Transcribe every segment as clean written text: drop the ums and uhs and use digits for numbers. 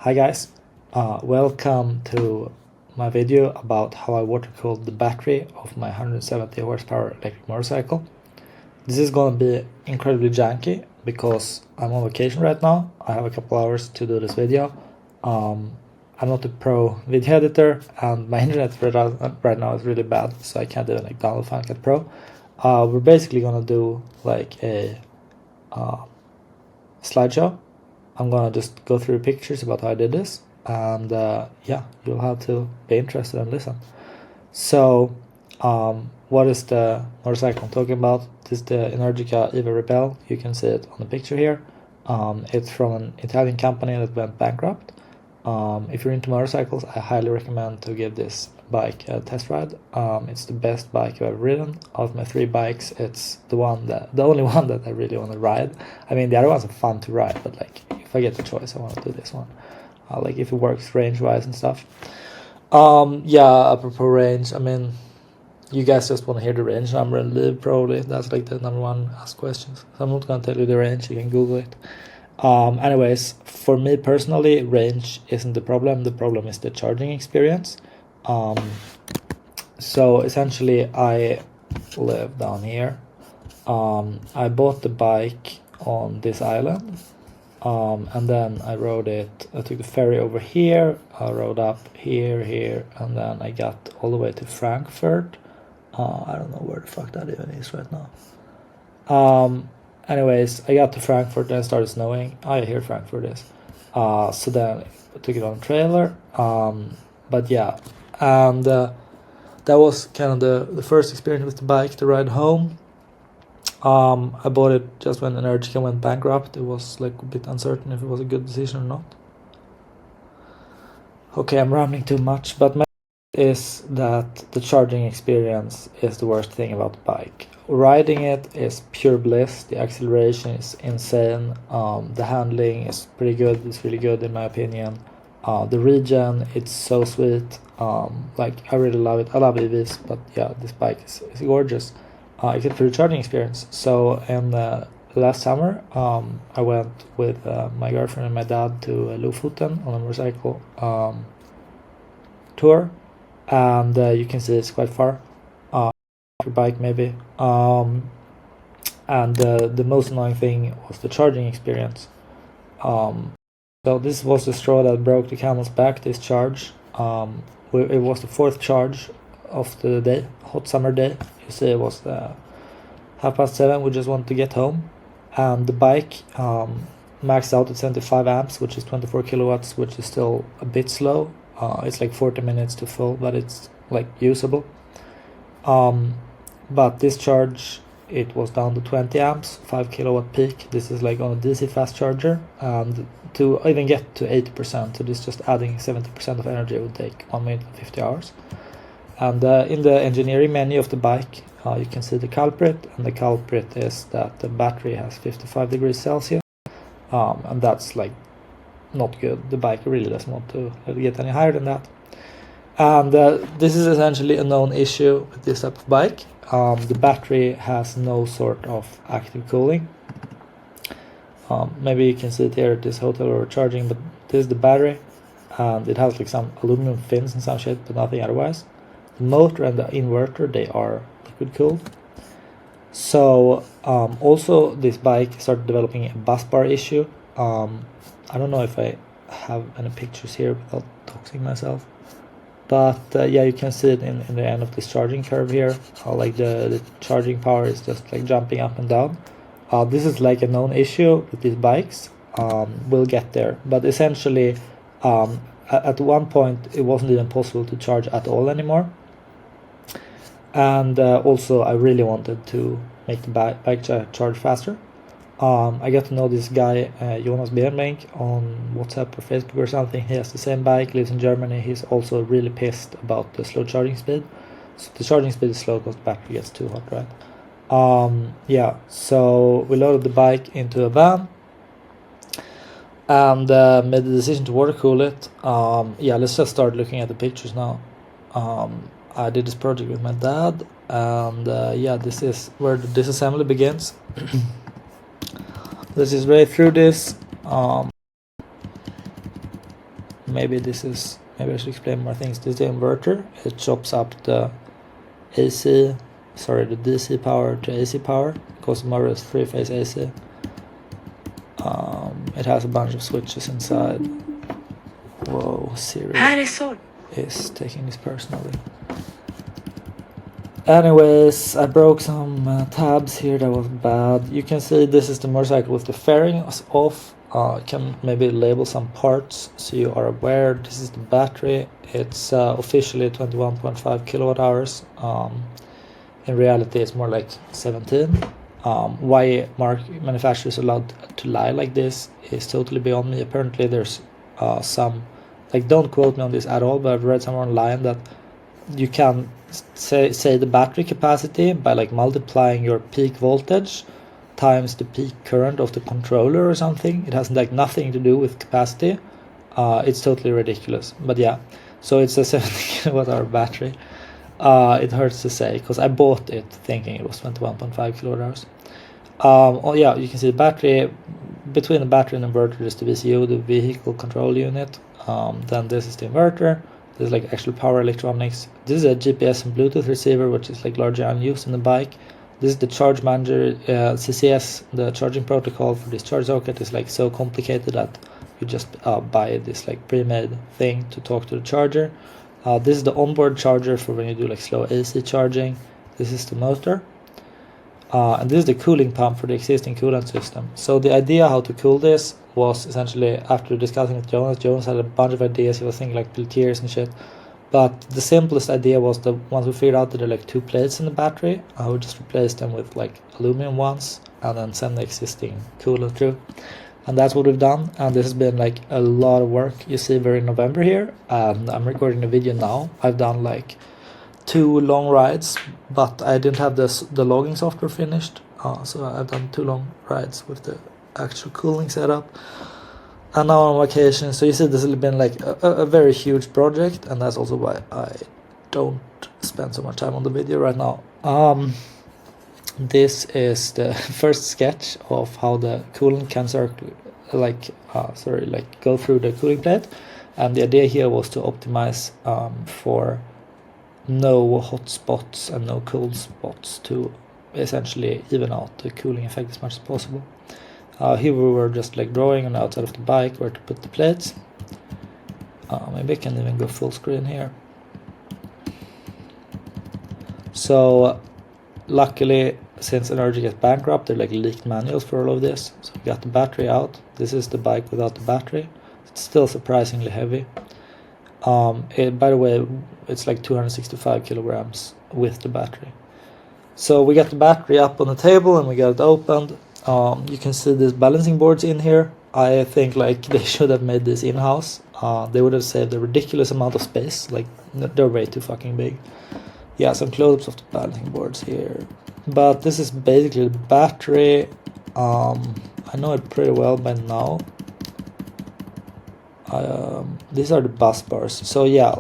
Hi guys, welcome to my video about how I water cooled the battery of my 170 horsepower electric motorcycle. This is gonna be incredibly janky because I'm on vacation right now. I have a couple hours to do this video. I'm not a pro video editor and my internet right now is really bad, so I can't even download Final Cut Pro. We're basically gonna do like a slideshow. I'm gonna just go through pictures about how I did this, and yeah, you'll have to be interested and listen. So, what is the motorcycle I'm talking about? This is the Energica Eva Ribelle. You can see it on the picture here. It's from an Italian company that went bankrupt. If you're into motorcycles, I highly recommend to give this bike a test ride. It's the best bike I've ever ridden. Out of my 3 bikes, it's the only one that I really want to ride. I mean, the other ones are fun to ride, but like if I get the choice, I want to do this one. Like if it works range-wise and stuff. Yeah, apropos range, I mean, you guys just want to hear the range number and leave probably. That's like the number one asked questions. So I'm not going to tell you the range, you can Google it. Anyways, for me personally, range isn't the problem is the charging experience. So essentially I live down here. I bought the bike on this island, and then I rode it. I took the ferry over here, I rode up here, and then I got all the way to Frankfurt. I don't know where the fuck that even is right now. Anyways, I got to Frankfurt and it started snowing. Here Frankfurt is. So then I took it on a trailer. But yeah, and that was kind of the first experience with the bike, the ride home. I bought it just when Energica went bankrupt. It was like a bit uncertain if it was a good decision or not. Okay, I'm rambling too much, but my is that the charging experience is the worst thing about the bike. Riding it is pure bliss. The acceleration is insane. The handling is pretty good. It's really good in my opinion. The regen, it's so sweet. Like I really love it. I love EVs, but yeah, this bike is gorgeous. Except for the charging experience. So in last summer, I went with my girlfriend and my dad to Lofoten on a motorcycle tour, and you can see it's quite far. Your bike maybe. And the most annoying thing was the charging experience. So this was the straw that broke the camel's back, this charge. It was the 4th charge of the day, hot summer day. You see it was 7:30, we just wanted to get home. And the bike maxed out at 75 amps, which is 24 kilowatts, which is still a bit slow. It's like 40 minutes to full, but it's like usable. But this charge, it was down to 20 amps, 5 kilowatt peak. This is like on a DC fast charger, and to even get to 80%, so this just adding 70% of energy would take 1 minute and 50 hours. And in the engineering menu of the bike, you can see the culprit, and the culprit is that the battery has 55 degrees Celsius, and that's like not good. The bike really doesn't want to get any higher than that. And this is essentially a known issue with this type of bike. The battery has no sort of active cooling. Maybe you can see it here at this hotel we're charging, but this is the battery, and it has like some aluminum fins and some shit, but nothing otherwise. The motor and the inverter, they are liquid cooled. So also this bike started developing a bus bar issue. I don't know if I have any pictures here without doxing myself. But yeah, you can see it in the end of this charging curve here, how like the charging power is just like jumping up and down. This is like a known issue with these bikes. We'll get there, but essentially at one point it wasn't even possible to charge at all anymore. And also I really wanted to make the bike charge faster. I got to know this guy, Jonas Bernbank, on WhatsApp or Facebook or something. He has the same bike, lives in Germany. He's also really pissed about the slow charging speed. So the charging speed is slow because the battery gets too hot, right? Yeah, so we loaded the bike into a van and made the decision to water cool it. Yeah, let's just start looking at the pictures now. I did this project with my dad, and yeah, this is where the disassembly begins. This is right through this. maybe I should explain more things. This is the inverter. It chops up the the DC power to AC power, because the motor is 3-phase AC. It has a bunch of switches inside. Whoa, Siri is taking this personally. Anyways, I broke some tabs here, that was bad. You can see this is the motorcycle with the fairings off. Can maybe label some parts so you are aware. This is the battery. It's officially 21.5 kilowatt hours. In reality, it's more like 17. Why manufacturers allowed to lie like this is totally beyond me. Apparently, there's some, like, don't quote me on this at all, but I've read somewhere online that you can say the battery capacity by like multiplying your peak voltage times the peak current of the controller or something. It has like nothing to do with capacity. It's totally ridiculous, but yeah. So it's a 70 kilowatt hour battery. It hurts to say, because I bought it thinking it was 21.5 kilowatt hours. Oh yeah, you can see the battery. Between the battery and inverter is the VCU, the vehicle control unit. Then this is the inverter. This is like actual power electronics. This is a GPS and Bluetooth receiver, which is like largely unused in the bike. This is the charge manager, CCS. The charging protocol for this charge socket is like so complicated that you just buy this like pre-made thing to talk to the charger. This is the onboard charger for when you do like slow AC charging. This is the motor. And this is the cooling pump for the existing coolant system. So the idea how to cool this was essentially, after discussing with Jonas had a bunch of ideas. He was thinking like Peltiers and shit. But the simplest idea was the ones we figured out that there are like 2 plates in the battery. I would just replace them with like aluminum ones and then send the existing coolant through. And that's what we've done. And this has been like a lot of work. You see we're in November here, and I'm recording the video now. I've done like 2 long rides, but I didn't have the logging software finished, so I've done 2 long rides with the actual cooling setup, and now on vacation. So you see this has been like a very huge project, and that's also why I don't spend so much time on the video right now. This is the first sketch of how the coolant can go through the cooling plate, and the idea here was to optimize for no hot spots and no cold spots, to essentially even out the cooling effect as much as possible. Here we were just like drawing on the outside of the bike where to put the plates. Maybe I can even go full screen here. So luckily, since Energica is bankrupt, there are like leaked manuals for all of this. So we got the battery out. This is the bike without the battery. It's still surprisingly heavy. By the way, it's like 265 kilograms with the battery. So we got the battery up on the table and we got it opened. You can see these balancing boards in here. I think like they should have made this in-house. They would have saved a ridiculous amount of space. Like, they're way too fucking big. Yeah, some close-ups of the balancing boards here. But this is basically the battery. I know it pretty well by now. These are the bus bars. So yeah,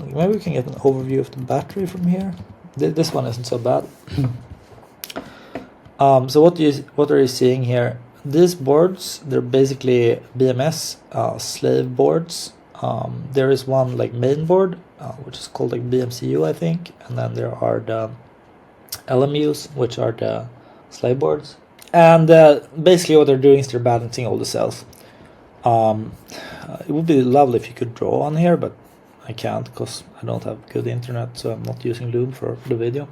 maybe we can get an overview of the battery from here. This one isn't so bad. So what are you seeing here? These boards, they're basically BMS slave boards. There is one like main board, which is called like BMCU, I think, and then there are the LMUs, which are the slave boards. And basically what they're doing is they're balancing all the cells. It would be lovely if you could draw on here, but I can't because I don't have good internet, so I'm not using Loom for the video.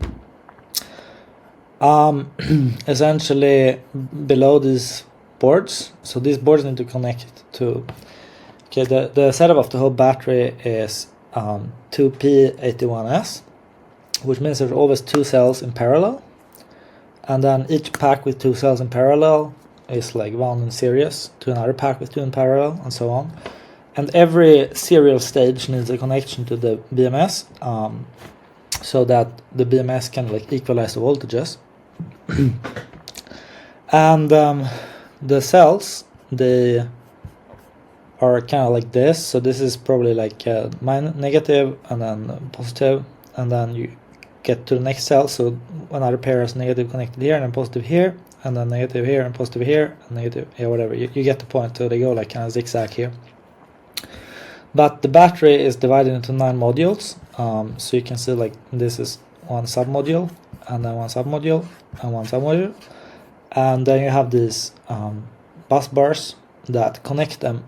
Essentially below these boards, so these boards need to connect to, okay, the setup of the whole battery is 2P81S, which means there's always 2 cells in parallel, and then each pack with 2 cells in parallel is like wound in series to another pack with 2 in parallel, and so on. And every serial stage needs a connection to the BMS, so that the BMS can like equalize the voltages. And the cells, they are kind of like this. So this is probably like negative and then positive, and then you get to the next cell. So another pair is negative connected here and then positive here, and then negative here and positive here and negative, yeah, whatever. You get the point. So they go like kind of zigzag here. But the battery is divided into 9 modules. So you can see like this is one submodule, and then one submodule, and one submodule. And then you have these bus bars that connect them.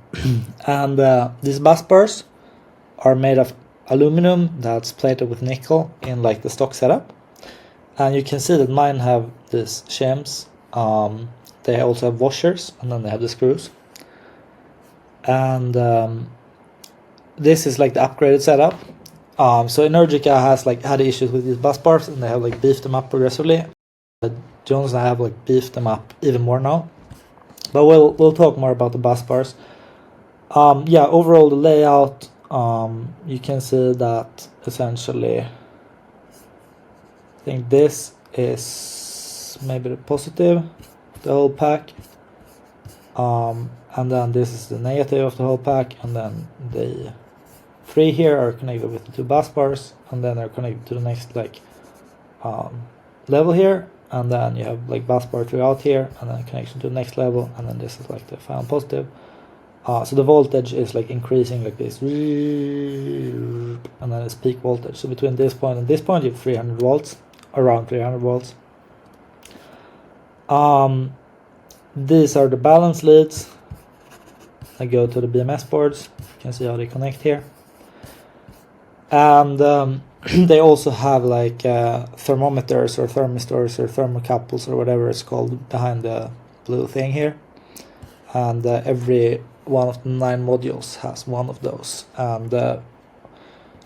And these bus bars are made of aluminum that's plated with nickel in like the stock setup. And you can see that mine have these shims. They also have washers, and then they have the screws. And this is like the upgraded setup. So Energica has like had issues with these bus bars, and they have like beefed them up progressively. Jones and I have like beefed them up even more now. But we'll talk more about the bus bars. Yeah, overall the layout, you can see that essentially, I think this is maybe the positive, the whole pack. And then this is the negative of the whole pack, and then the 3 here are connected with the 2 bus bars, and then they're connected to the next like level here, and then you have like bus bar throughout here, and then connection to the next level, and then this is like the final positive. So the voltage is like increasing like this, and then it's peak voltage. So between this point and this point you have 300 volts, around 300 volts. These are the balance leads. I go to the BMS boards. You can see how they connect here. And they also have like thermometers or thermistors or thermocouples or whatever it's called behind the blue thing here. And every one of the 9 modules has one of those. And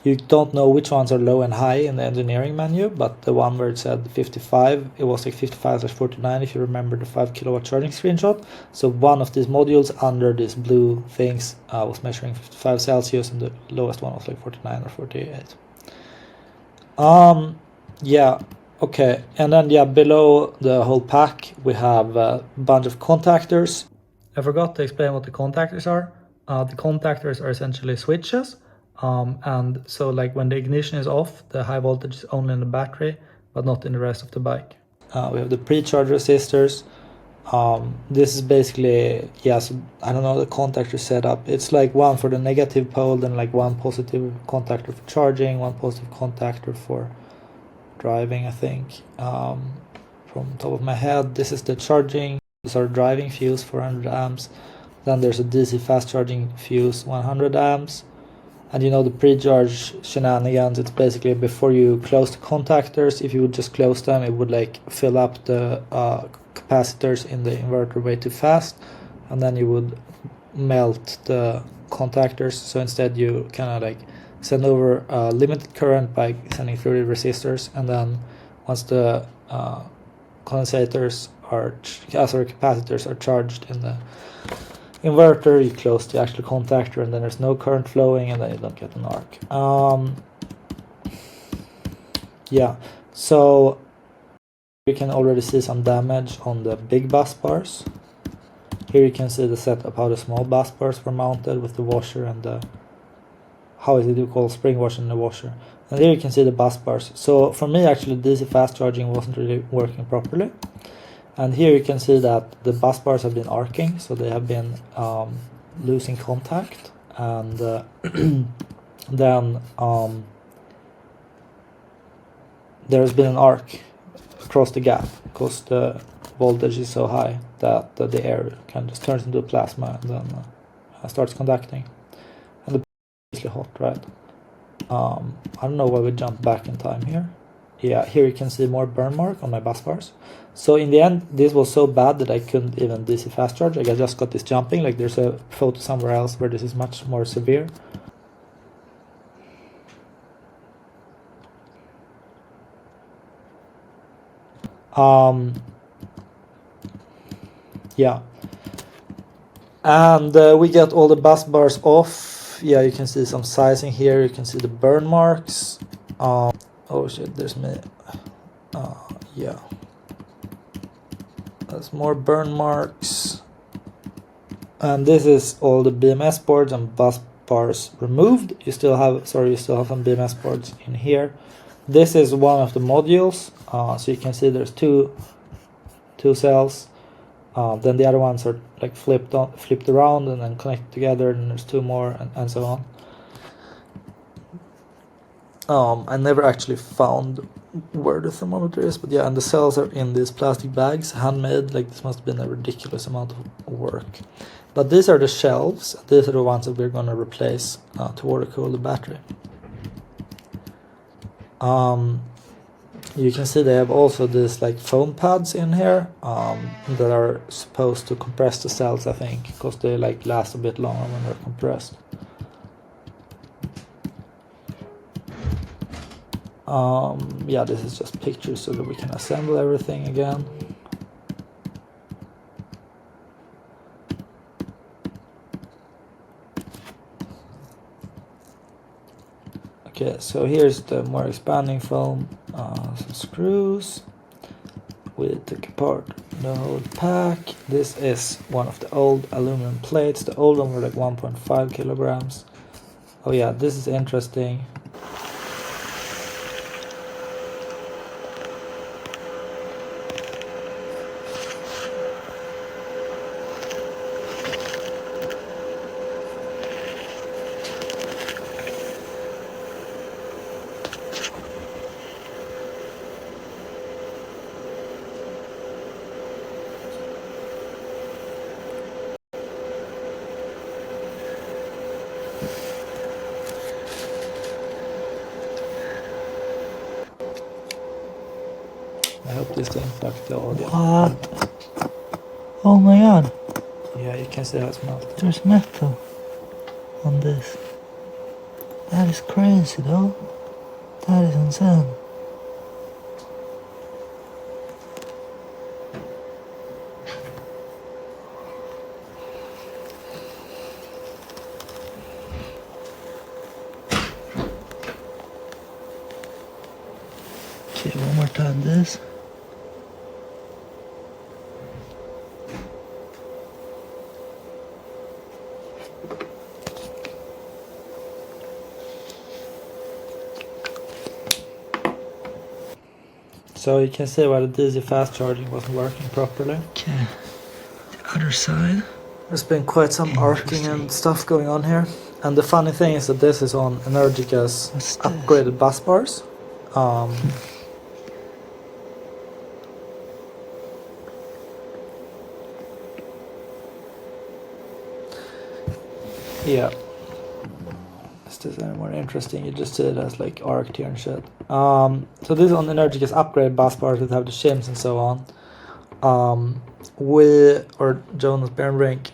you don't know which ones are low and high in the engineering menu, but the one where it said 55, it was like 55/49 if you remember the 5 kilowatt charging screenshot. So one of these modules under these blue things was measuring 55 Celsius, and the lowest one was like 49 or 48. Yeah, okay. And then yeah, below the whole pack we have a bunch of contactors. I forgot to explain what the contactors are. The contactors are essentially switches. And so like when the ignition is off, the high voltage is only in the battery, but not in the rest of the bike. We have the pre-charge resistors. This is basically, yeah, so I don't know the contactor setup. It's like one for the negative pole, then like one positive contactor for charging, one positive contactor for driving, I think. From top of my head, this is the charging. These are driving fuse, 400 amps. Then there's a DC fast charging fuse, 100 amps. And you know the pre-charge shenanigans, it's basically before you close the contactors, if you would just close them, it would like fill up the capacitors in the inverter way too fast, and then you would melt the contactors. So instead you kind of like send over limited current by sending through the resistors, and then once the capacitors are charged in the inverter, you close the actual contactor, and then there's no current flowing, and then you don't get an arc. Yeah, so you can already see some damage on the big bus bars. Here you can see the setup, how the small bus bars were mounted with the washer and the, how is it called, spring washer and the washer. And here you can see the bus bars. So for me actually DC fast charging wasn't really working properly. And here you can see that the bus bars have been arcing, so they have been losing contact, and then there's been an arc across the gap because the voltage is so high that the air kind of just turns into plasma and then starts conducting. And the is really hot, right? I don't know why we jump back in time here. Yeah, here you can see more burn mark on my bus bars. So in the end, this was so bad that I couldn't even DC fast charge. Like I just got this jumping. Like there's a photo somewhere else where this is much more severe. Yeah. And we get all the bus bars off. Yeah, you can see some sizing here. You can see the burn marks. Oh shit, there's me. Yeah. There's more burn marks. And this is all the BMS boards and bus bars removed. You still have some BMS boards in here. This is one of the modules. So you can see there's two cells. Then the other ones are like flipped around and then connected together, and there's 2 more, and so on. I never actually found where the thermometer is, but yeah, and the cells are in these plastic bags, handmade. Like, this must have been a ridiculous amount of work. But these are the shelves. These are the ones that we're going to replace to water cool the battery. You can see they have also these like foam pads in here that are supposed to compress the cells, I think, because they like last a bit longer when they're compressed. Yeah, this is just pictures so that we can assemble everything again. Okay, so here's the more expanding foam, some screws. We took apart the whole pack. This is one of the old aluminum plates. The old one were like 1.5 kilograms. Oh yeah, this is interesting. I hope this didn't affect the audio. What? Oh my god. Yeah, you can see how it's melted. There's metal on this. That is crazy though. That is insane. Okay, one more time this. So you can see why the DC fast charging wasn't working properly. Okay, the other side. There's been quite some arcing and stuff going on here. And the funny thing is that this is on Energica's upgraded bus bars. Yeah. Is this any more interesting? You just see it as like arced here and shit. So this is on Energica's upgraded bus bars that have the shims and so on. Jonas Bernbrink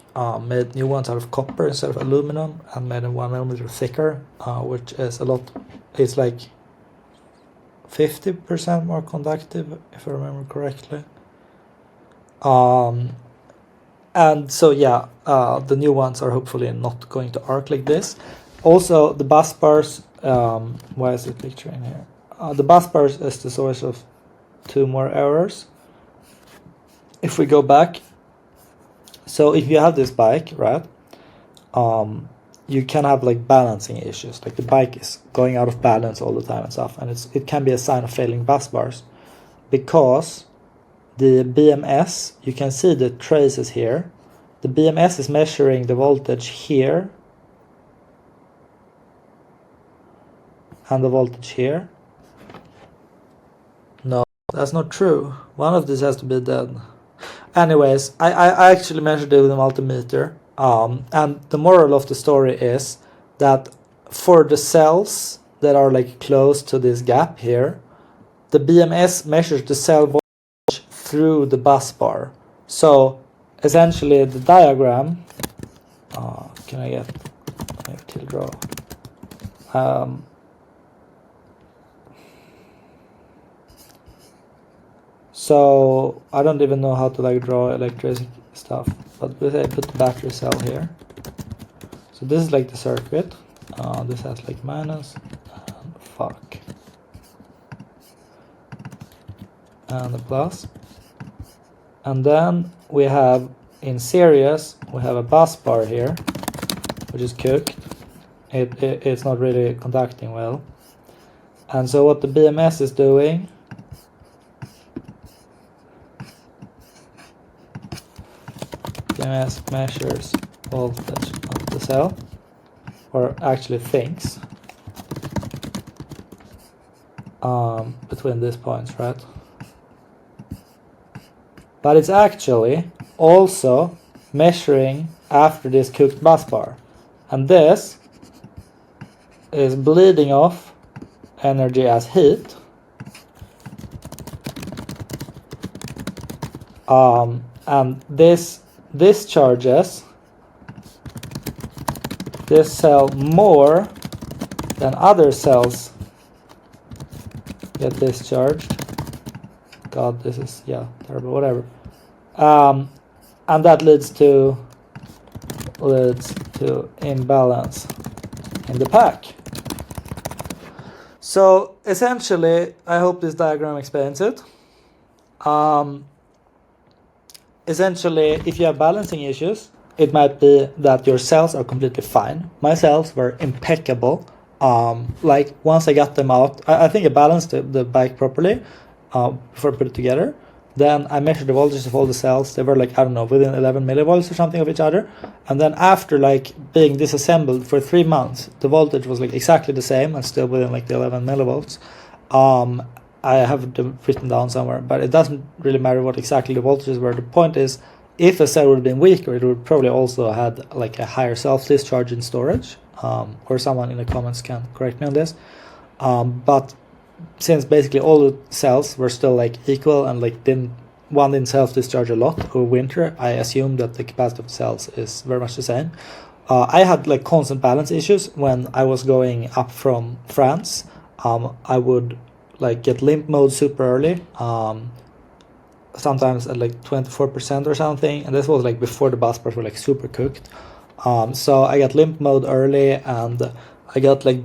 made new ones out of copper instead of aluminum and made them 1 millimeter thicker, which is a lot. It's like 50% more conductive, if I remember correctly. And so yeah, the new ones are hopefully not going to arc like this. Also, the bus bars. Why is the picture in here? The bus bars is the source of 2 more errors. If we go back, so if you have this bike, right, you can have like balancing issues, like the bike is going out of balance all the time and stuff, and it can be a sign of failing bus bars, because the BMS, you can see the traces here, the BMS is measuring the voltage here and the voltage here. No, that's not true. One of these has to be dead. Anyways, I actually measured it with a multimeter, and the moral of the story is that for the cells that are like close to this gap here, the BMS measures the cell voltage through the bus bar. So essentially the diagram, can I get to draw? So I don't even know how to like draw electric stuff, but I put the battery cell here. So this is like the circuit. This has like minus and fuck and the plus. And then we have in series we have a bus bar here, which is cooked. It's not really conducting well. And so what the BMS is doing, BMS measures voltage of the cell, or actually thinks. between these points, right? But it's actually also measuring after this cooked bus bar, and this is bleeding off energy as heat. And this discharges this cell more than other cells get discharged. God, this is, yeah, terrible, whatever. And that leads to imbalance in the pack. So essentially, I hope this diagram explains it. Essentially, if you have balancing issues, it might be that your cells are completely fine. My cells were impeccable. Like once I got them out, I think I balanced the bike properly before I put it together. Then I measured the voltages of all the cells. They were like, I don't know, within 11 millivolts or something of each other. And then after like being disassembled for 3 months, the voltage was like exactly the same and still within like the 11 millivolts. I have them written down somewhere, but it doesn't really matter what exactly the voltages were. The point is, if a cell would have been weaker, it would probably also had like a higher self-discharge in storage. Or someone in the comments can correct me on this. But since basically all the cells were still like equal and like one didn't self-discharge a lot over winter, I assume that the capacity of the cells is very much the same. I had like constant balance issues when I was going up from France. I would like get limp mode super early, sometimes at like 24% or something, and this was like before the bus bars were like super cooked. So I got limp mode early, and I got like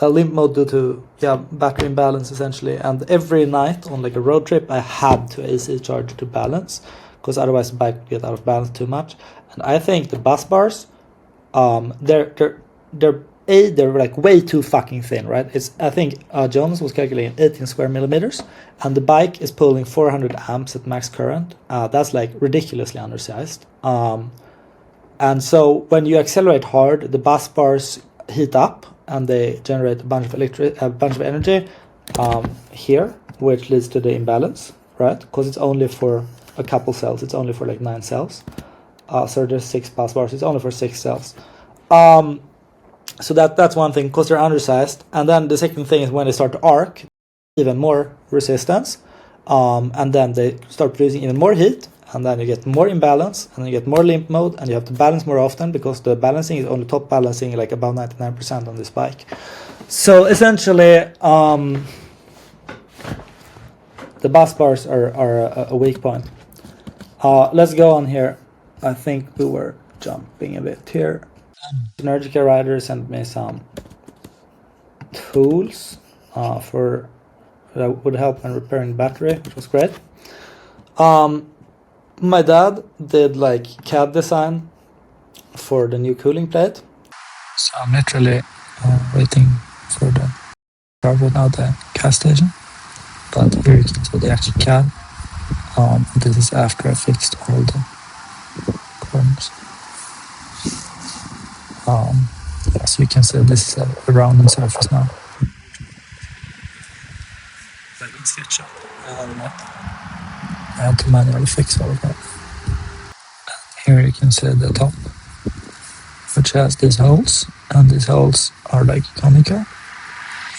limp mode due to battery imbalance essentially. And every night on like a road trip, I had to AC charge to balance, because otherwise the bike would get out of balance too much. And I think the bus bars, they're like way too fucking thin, right? I think Jonas was calculating 18 square millimeters, and the bike is pulling 400 amps at max current. That's like ridiculously undersized. And so when you accelerate hard, the bus bars heat up and they generate a bunch of energy here, which leads to the imbalance, right? Because it's only for a couple cells. It's only for like 9 cells. So there's 6 bus bars. It's only for 6 cells. So that's one thing, because they're undersized. And then the second thing is when they start to arc, even more resistance, and then they start producing even more heat, and then you get more imbalance, and you get more limp mode, and you have to balance more often, because the balancing is only top balancing like about 99% on this bike. So essentially, the bus bars are a weak point. Let's go on here. I think we were jumping a bit here. Energica Rider sent me some tools that would help in repairing the battery, which was great. My dad did like CAD design for the new cooling plate, so I'm literally waiting for the now the CAD station. But here you can see the actual CAD. This is after I fixed all the corners. So you can see this is a rounded surface now. But in SketchUp, I had to manually fix all of that. And here you can see the top, which has these holes, and these holes are like conical.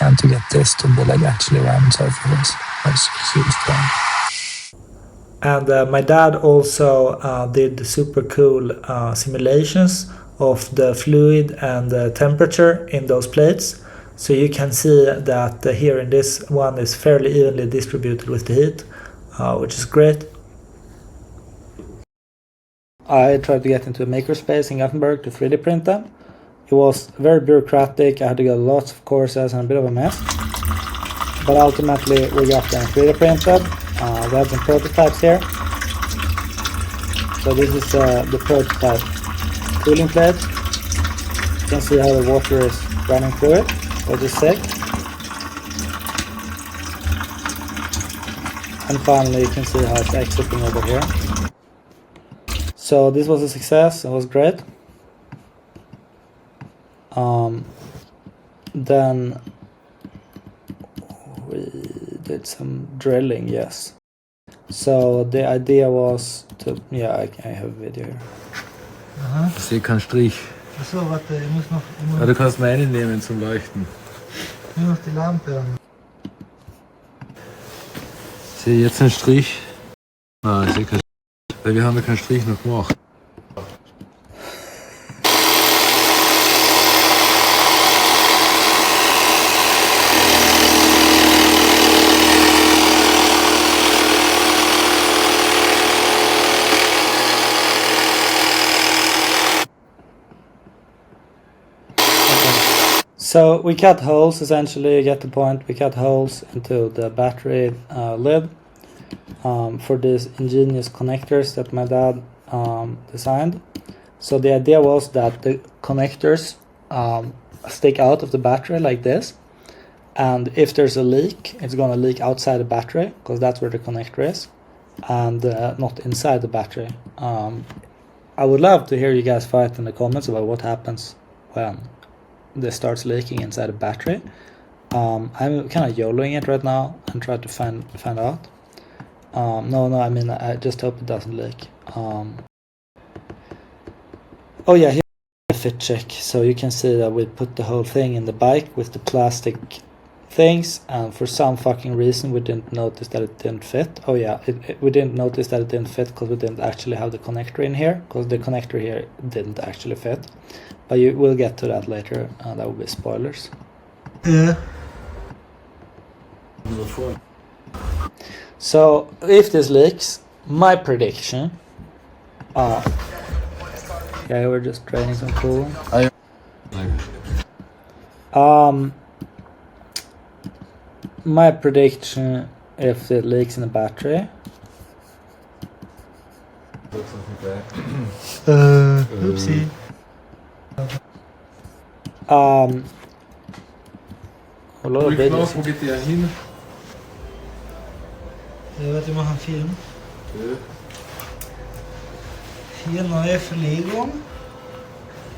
And to get this to be like actually round surfaces, that's a huge thing. And my dad also did super cool simulations of the fluid and the temperature in those plates. So you can see that here in this one is fairly evenly distributed with the heat, which is great. I tried to get into a makerspace in Gothenburg to 3D print them. It was very bureaucratic. I had to go lots of courses and a bit of a mess. But ultimately we got them 3D printed. We have some prototypes here. So this is the prototype cooling plate. You can see how the water is running through it, which is sick. And finally you can see how it's exiting over here. So this was a success, it was great. Then we did some drilling, yes. So the idea was to, yeah, I have a video here. Aha. Ich sehe keinen Strich. Achso, warte, ich muss noch Ja, du kannst meine nehmen zum Leuchten. die Lampe an. Ich sehe jetzt einen Strich. Nein, ich sehe keinen Strich. Weil wir haben ja keinen Strich noch gemacht. So we cut holes, essentially, you get the point. We cut holes into the battery lid for these ingenious connectors that my dad designed. So the idea was that the connectors stick out of the battery like this, and if there's a leak, it's going to leak outside the battery, because that's where the connector is, and not inside the battery. I would love to hear you guys fight in the comments about what happens when this starts leaking inside the battery. I'm kind of YOLOing it right now and try to find out. No, I mean, I just hope it doesn't leak. Oh yeah, here's the fit check. So you can see that we put the whole thing in the bike with the plastic things, and for some fucking reason we didn't notice that it didn't fit. Oh yeah, we didn't notice that it didn't fit because we didn't actually have the connector in here, because the connector here didn't actually fit. But you will get to that later, that will be spoilers. Ja. So if this leaks, my prediction, yeah, we're just draining some coolant. My prediction, if it leaks in the battery, Upsi. a lot of Wo videos. geht der hin? Warte, ich mache einen Film. Ja. Hier neue Verlegung.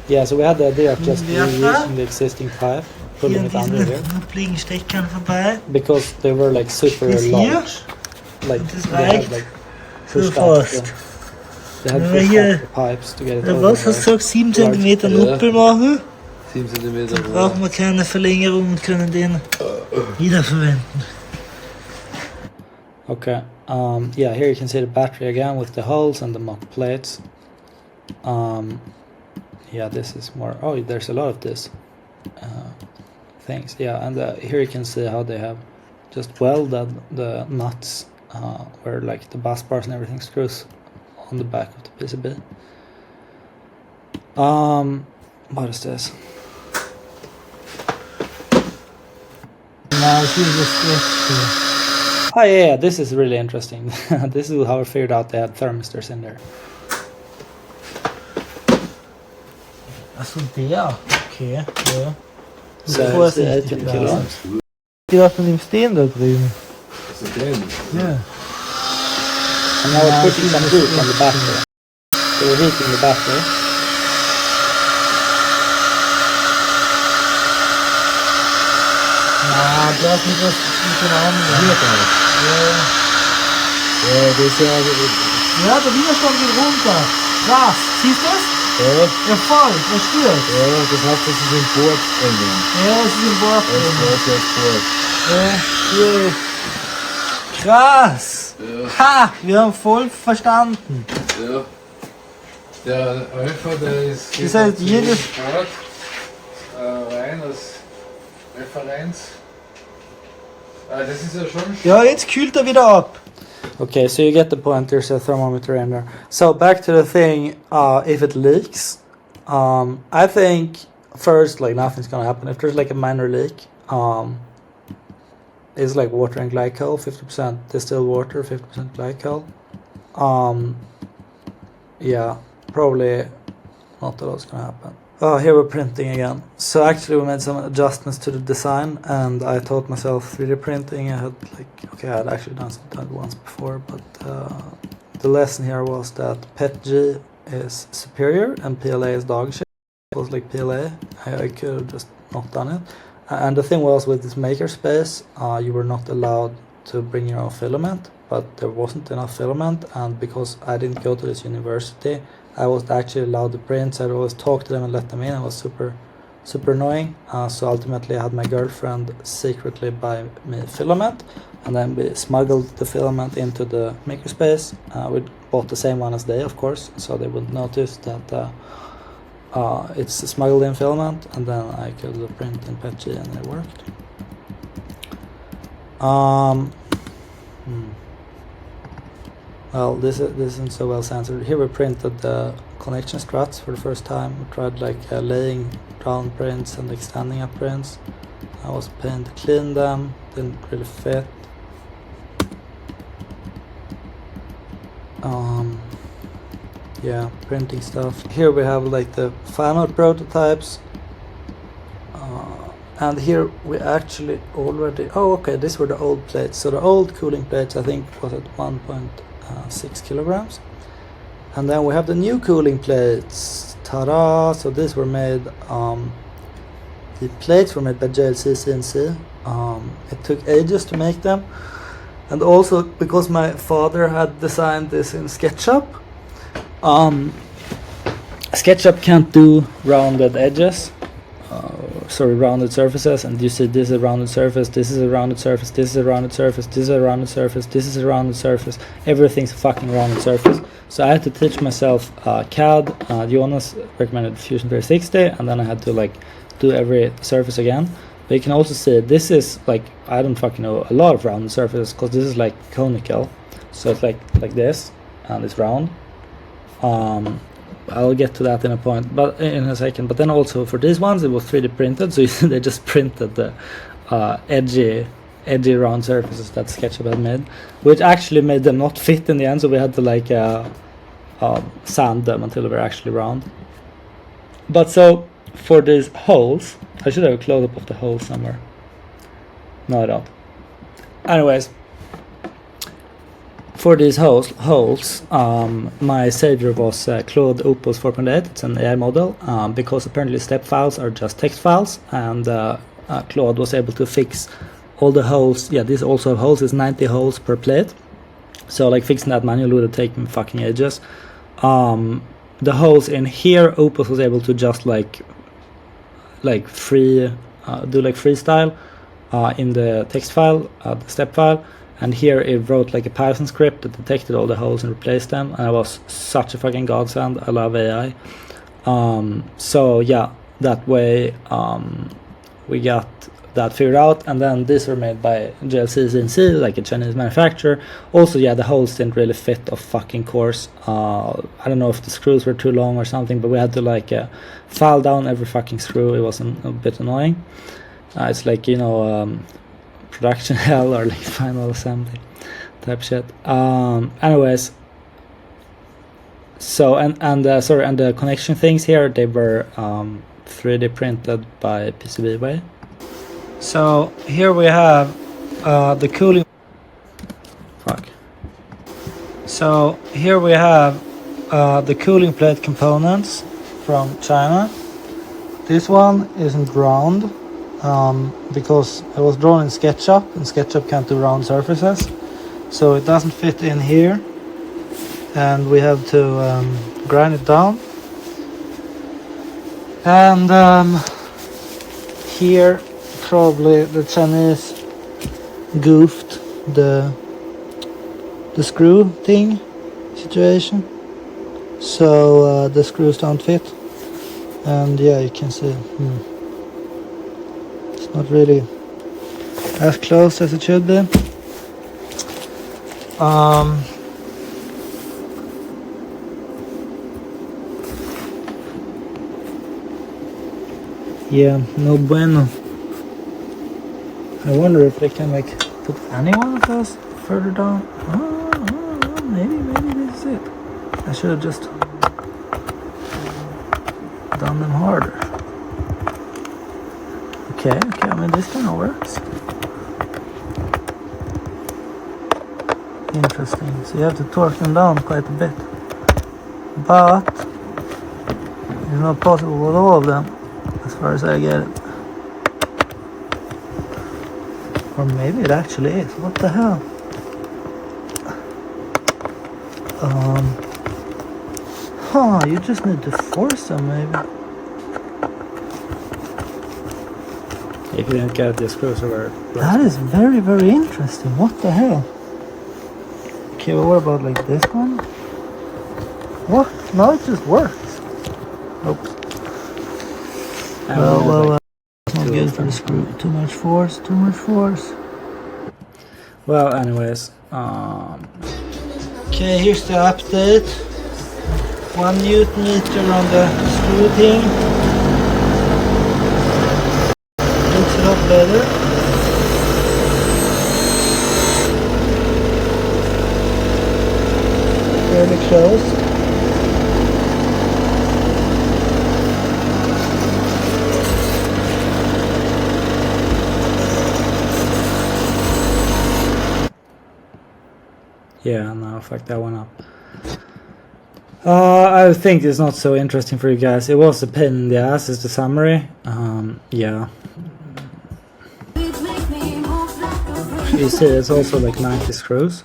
Yeah, so we had the idea of just Inverter. reusing the existing pipe, Hier pulling an it under here, diesen abbiegen Stechkern vorbei. because they were like super Bis hier. large. Like Das they had reicht like für pushed out fast. they had Ja, pushed hier- out the pipes to get it Ja, over was hast the du gesagt? 7 large- cm Ja. Nuppel machen? 7 cm. Dann brauchen wir keine Verlängerung und können den wiederverwenden. Okay. Yeah, here you can see the battery again with the holes and the mock plates. Yeah, this is more. Oh, there's a lot of this things. Yeah, and here you can see how they have just welded the nuts where like the bus bars and everything screws on the back of the PCB. What is this? Now here's the stretch. Oh yeah, this is really interesting. This is how I figured out they had thermistors in there. Achso, der? Okay, ja. So it's Vorsichtig 18 da. kilowatts. Die lassen den stehen da drüben. So den. Ja. And now we're putting some heat on the battery. So we're heating the battery. Na, du hast nicht was mit den Armen. Hier da. Ja. Ja, das ist ja. Ja, der Widerstand geht runter. Krass, siehst du das? Ja, Ja, voll, das spürt. ja, das heißt, das ist ein Bordending. Ja, das ist im Bord Das drin. ist jetzt Bord. Ja, cool. Krass. Ja, Ha, wir haben voll verstanden. ja. Der Alpha, der ist. Das heißt, jedes- Bord rein als Referenz. Das ist ja schon. Ja, jetzt kühlt er wieder ab. Okay, so you get the point. There's a thermometer in there. So back to the thing. If it leaks, I think first, like, nothing's gonna happen. If there's like a minor leak, it's like water and glycol, 50% distilled water, 50% glycol. Yeah, probably not a lot's gonna happen. Oh, here we're printing again. So actually we made some adjustments to the design, and I taught myself 3D printing. I had I had actually done it once before, but the lesson here was that PETG is superior and PLA is dog shit. It was like PLA. I could have just not done it. And the thing was, with this makerspace, you were not allowed to bring your own filament, but there wasn't enough filament, and because I didn't go to this university, I was actually allowed to print, so I'd always talk to them and let them in. It was super annoying. So ultimately I had my girlfriend secretly buy me filament, and then we smuggled the filament into the makerspace. We bought the same one as they, of course, so they wouldn't notice that it's smuggled in filament, and then I could print in PETG and it worked. Well, this isn't so well censored. Here we printed the connection struts for the first time. We tried like laying down prints and extending up prints. I was a pain to clean them, didn't really fit. Yeah, printing stuff. Here we have like the final prototypes. And here we actually already, these were the old plates. So the old cooling plates, I think, was at 1.6 kilograms. And then we have the new cooling plates. Ta-da! So these were made, the plates were made by JLC CNC. It took ages to make them. And also because my father had designed this in SketchUp. SketchUp can't do rounded edges. Rounded surfaces, and you see this is a rounded surface, this is a rounded surface, this is a rounded surface, this is a rounded surface, this is a rounded surface, everything's a fucking rounded surface. So I had to teach myself CAD. Jonas recommended Fusion 360, and then I had to like do every surface again. But you can also see this is like, I don't fucking know a lot of rounded surfaces, because this is like conical, so it's like this, and it's round. I'll get to that in a second. But then also for these ones, it was 3D printed, so they just printed the edgy round surfaces that SketchUp had made, which actually made them not fit in the end. So we had to like sand them until they were actually round. But so for these holes, I should have a close-up of the hole somewhere. No, I don't. Anyways. For these holes, my savior was Claude Opus 4.8. It's an AI model, because apparently step files are just text files, and Claude was able to fix all the holes. Yeah, these also have holes. It's 90 holes per plate. So like fixing that manually would have taken fucking ages. The holes in here, Opus was able to just like freestyle in the text file, the step file. And here it wrote like a Python script that detected all the holes and replaced them. And it was such a fucking godsend. I love AI. So yeah, that way we got that figured out. And then these were made by JLC CNC, like a Chinese manufacturer. Also, yeah, the holes didn't really fit, of fucking course. I don't know if the screws were too long or something, but we had to like file down every fucking screw. It was a bit annoying. It's like, you know, production hell or like final assembly type shit. Anyways, so and the connection things here, they were 3D printed by PCBWay. So here we have the cooling. So here we have the cooling plate components from China. This one isn't round. Because it was drawn in SketchUp, and SketchUp can't do round surfaces, so it doesn't fit in here, and we have to grind it down. And here probably the Chinese goofed the screw thing situation, so the screws don't fit, and yeah, you can see not really as close as it should be. Yeah, no bueno. I wonder if they can like put any one of those further down. Maybe this is it. I should have just done them harder. Okay, I mean this kind of works. Interesting. So you have to torque them down quite a bit. But it's not possible with all of them, as far as I get it. Or maybe it actually is. What the hell? You just need to force them maybe. If you didn't get the screws over. That is very, very interesting. What the hell? Okay, well, what about like this one? What? No, it just works. Oops. Well, it's not good for the screw. Too much force, too much force. Well, anyways, Okay, here's the update. 1 Newton meter on the screw thing. Looks a lot better. Fairly close. yeah, no, fuck that one up. I think it's not so interesting for you guys. It was a pain in the ass, is the summary. Yeah. You see, it's also like 90 screws.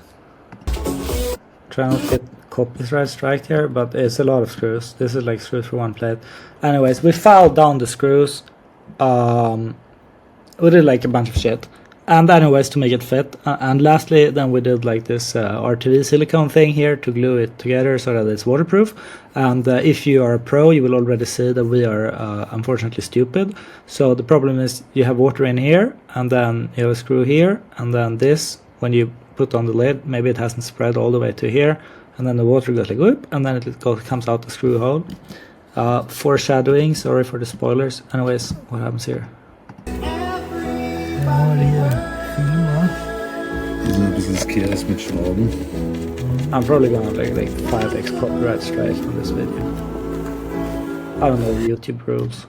Try not to get copyright strike here, but it's a lot of screws. This is like screws for one plate. Anyways, we filed down the screws. We did like a bunch of shit. And anyways, to make it fit. And lastly, then we did like this RTV silicone thing here to glue it together so that it's waterproof. And if you are a pro, you will already see that we are unfortunately stupid. So the problem is you have water in here, and then you have a screw here, and then this, when you put on the lid, maybe it hasn't spread all the way to here, and then the water goes like whoop, and then it comes out the screw hole. Foreshadowing, sorry for the spoilers. Anyways, what happens here? Die sind ein bisschen scarce mit Schrauben. I'm probably gonna like 5x copyright strike on this video. I don't know the YouTube rules.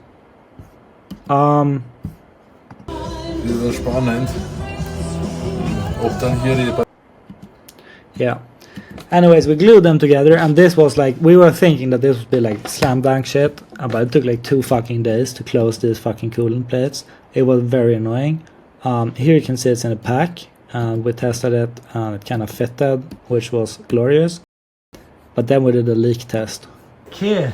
Das ist spannend. Ob dann hier die... Yeah. Anyways, we glued them together, and this was like, we were thinking that this would be like slam dunk shit, but it took like 2 fucking days to close these fucking coolant plates. It was very annoying. Here you can see it's in a pack. We tested it, and it kind of fitted, which was glorious. But then we did a leak test. Okay.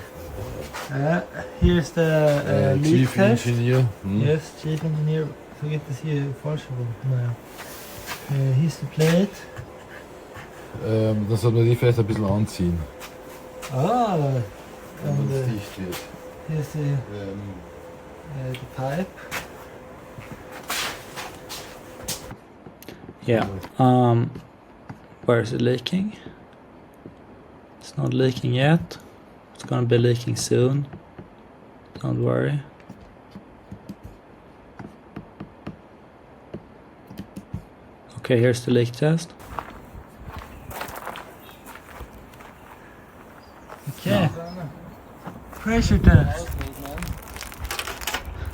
Here's the leak Chief test. Engineer. Yes, Chief Engineer. Forget this here, falsch herum. Naja. Here's the plate. Das soll man die vielleicht ein bisschen anziehen. Ah, Wenn es dicht wird. here's the pipe. Yeah. Where is it leaking? It's not leaking yet. It's gonna be leaking soon. Don't worry. Okay, here's the leak test. Okay. Pressure test.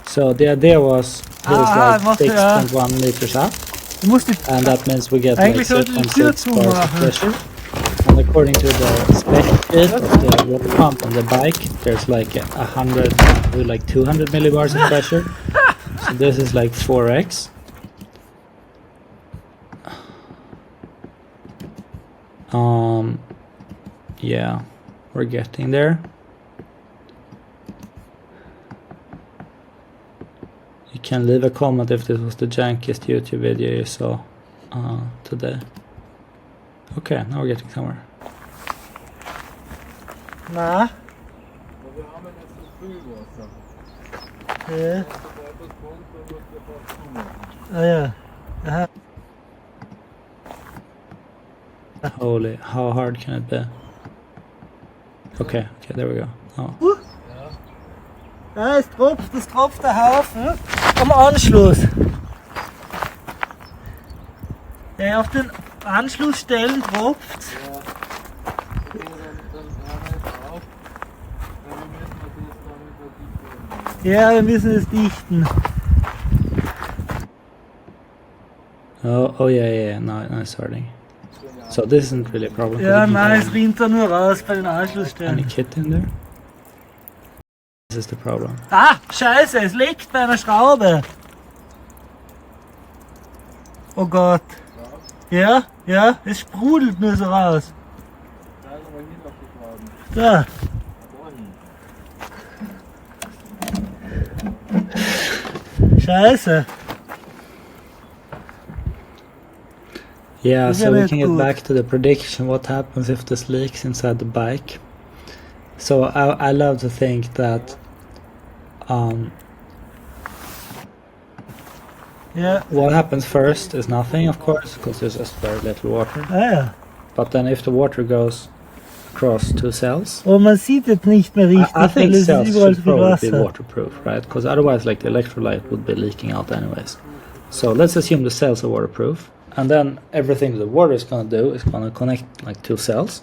So the idea was Ah, like 6.1 liters up. Du musst die And that means we get like Eigentlich sollte die 6.6 Tür bars of zumachen. pressure. And according to the spec sheet of the water pump on the bike, there's like 200 millibars of pressure. So this is like 4x. Yeah, we're getting there. You can leave a comment if this was the jankiest YouTube video you saw today. Okay, now we're getting somewhere. Na? Wir haben jetzt das Kühlwasser. Ja. Sobald das kommt, dann muss der fast zumachen. Ah ja. Aha. Holy, how hard can it be? Okay, there we go. Oh. Ja, es tropft der Haufen am Anschluss. Ja, auf den Anschlussstellen tropft. Ja, wir müssen es dichten. Oh yeah, now it's starting. So this isn't really a problem. Ja, nein, es rinnt da nur raus bei den Anschlussstellen. Any kit in there? This is the problem. Ah, scheiße, es liegt bei einer Schraube. Oh Gott. Ja, ja, es sprudelt nur so raus. Da. Scheiße. Yeah, Is so it we can get good? back to the prediction. What happens if this leaks inside the bike? So I love to think that Ja. what happens first is nothing, of course, because there's just very little water. Ah ja. But then if the water goes across two cells, Aber man sieht jetzt nicht mehr richtig, I think weil es cells ist überall should so viel probably be Wasser. waterproof, right? Because otherwise, like the electrolyte would be leaking out anyways. So let's assume the cells are waterproof, and then everything the water is gonna do is gonna connect like two cells,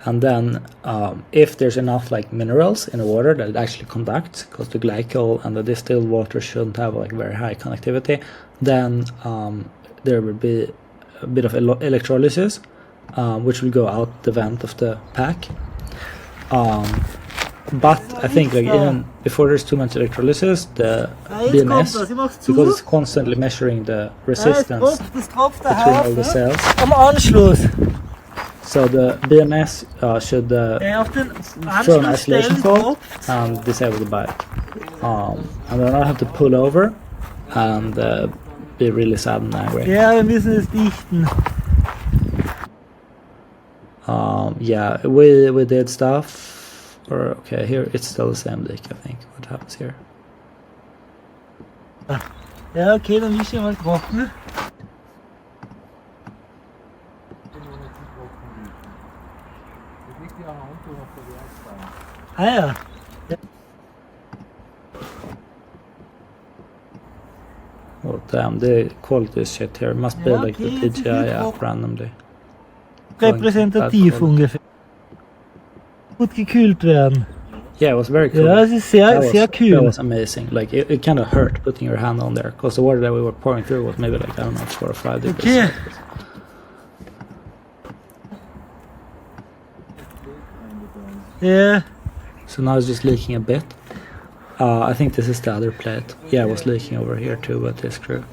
and then if there's enough like minerals in the water that it actually conducts, because the glycol and the distilled water shouldn't have like very high conductivity, then there will be a bit of electrolysis, which will go out the vent of the pack. But I think like even before there's too much electrolysis, the BMS, because it's constantly measuring the resistance Das tropft der between all the Hafen cells, am Anschluss. so the BMS should Auf den throw an isolation Anschlussstellen code tropft. and disable the bike. And then I have to pull over and be really sad and angry. Ja, wir müssen es dichten. Yeah, we did stuff. Or okay, here it's still the same leak. I think. What happens here? Ja, okay, dann ist ja mal trocken. Ah ja. Oh damn, the quality is shit here. Must be Yeah, like the okay, it's PGI a app randomly. Repräsentativ ungefähr. Gut gekühlt werden. Yeah, it was very cool. Ja, es ist sehr, That sehr That kühl. was amazing. Like it kind of hurt putting your hand on there because the water that we were pouring through was maybe like I don't know 4 or 5 degrees. Okay. Yeah. So now it's just leaking a bit. I think this is the other plate. Yeah, it was leaking over here too, but this screw.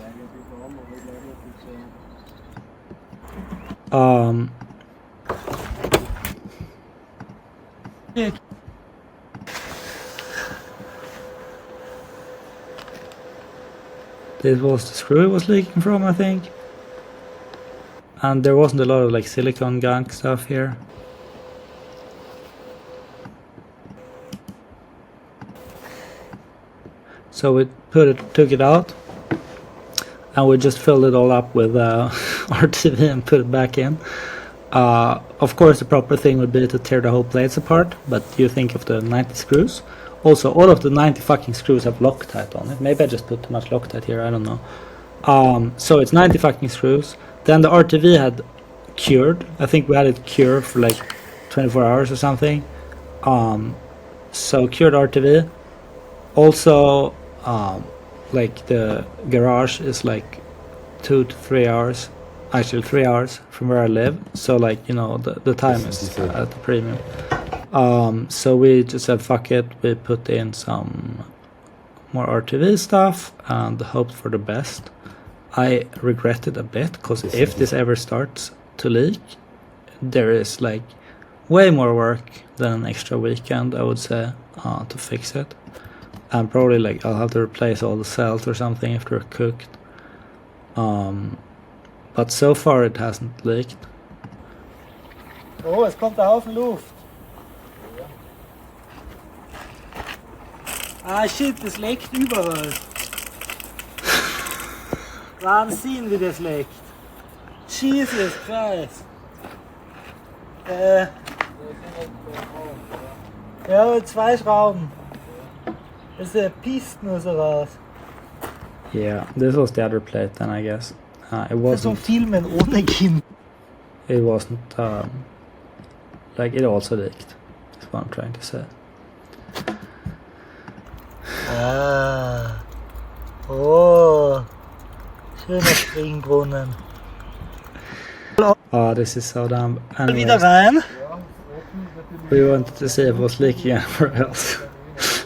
This was the screw it was leaking from, I think. And there wasn't a lot of like silicone gunk stuff here. So we took it out, and we just filled it all up with RTV and put it back in. Of course, the proper thing would be to tear the whole plates apart, but you think of the 90 screws. Also, all of the 90 fucking screws have Loctite on it. Maybe I just put too much Loctite here, I don't know. So it's 90 fucking screws. Then the RTV had cured. I think we had it cure for like 24 hours or something. So cured RTV. Also, like the garage is like 2 to 3 hours, actually 3 hours from where I live. So like, you know, the time is at the premium. So we just said fuck it, we put in some more RTV stuff and hoped for the best. I regret it a bit because if this ever starts to leak, there is like way more work than an extra weekend, I would say, to fix it. And probably like I'll have to replace all the cells or something if they're cooked. But so far it hasn't leaked. Oh, es kommt ein Haufen Luft. Ah shit, es leckt überall. Wahnsinn, wie das leckt. Jesus Christ. Ja, 2 Schrauben. Das pisst nur so raus. Yeah, this was the other plate then, I guess. It Das ist wasn't. so Filmen ohne Kind. It wasn't. Like it also leaked. That's what I'm trying to say. Ah. Oh. Schöner Springbrunnen. Oh, this is so dumb. Wieder Anyways, rein. we wanted to see if it was leaking anywhere else.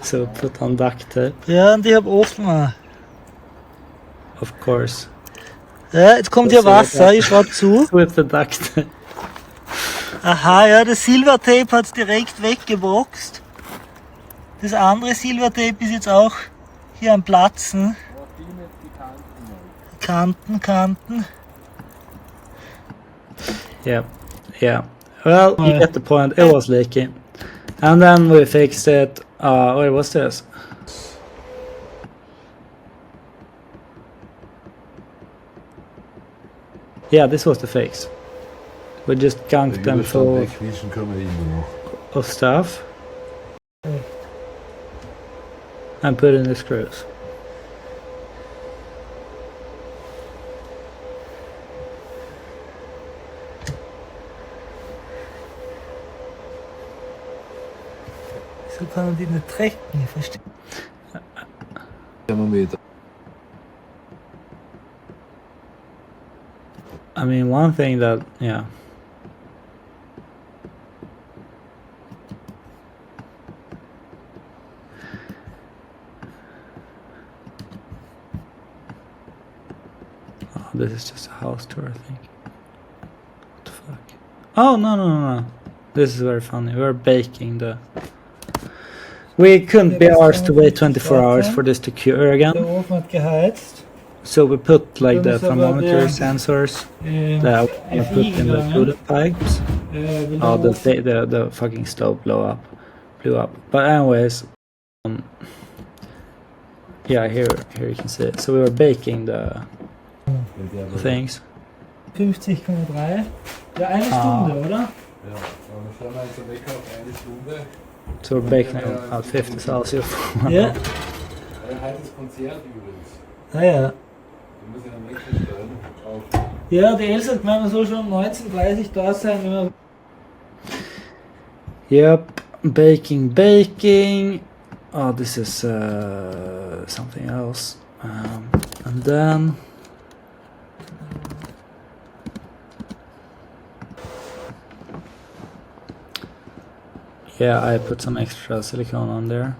So put on duct tape, Ja, und ich hab offen. of course. Ja, jetzt kommt hier Wasser, ich schau zu. With the duct. Aha, ja, das Silvertape hat's direkt weggeboxt. Das andere Silvertape ist jetzt auch hier am Platzen. Kanten. Yeah. Well, you get the point. It was leaky. And then we fixed it. Wait, what's this? Yeah, this was the fix. We just gunked them full Wegwischen können wir immer noch. of stuff and put in the screws. So kann man die nicht trecken, verstehe. Thermometer. I mean, one thing that, yeah. Oh, this is just a house tour, I think. What the fuck? Oh, no. This is very funny. We're baking the... We couldn't be arsed to wait 24 hours for this to cure Der again. Ofen hat geheizt. So we put like the Then it's about thermometer the- sensors that we put in the coolant pipes. Oh, the fucking stove blew up. But anyways, yeah, here you can see it. So we were baking the things. 50,3. Ja, eine Stunde, oder? Ja, aber wir stellen also Wecker auf eine Stunde. So we're baking at 50 Celsius. Ja. Heute ist Konzert übrigens. Ah ja. Wir müssen einen Wecker stellen auf. Ja, die Elsa hat gemeint, man soll schon um 19:30 da sein, wenn man... Yep, baking. Oh, this is something else. And then yeah, I put some extra silicone on there.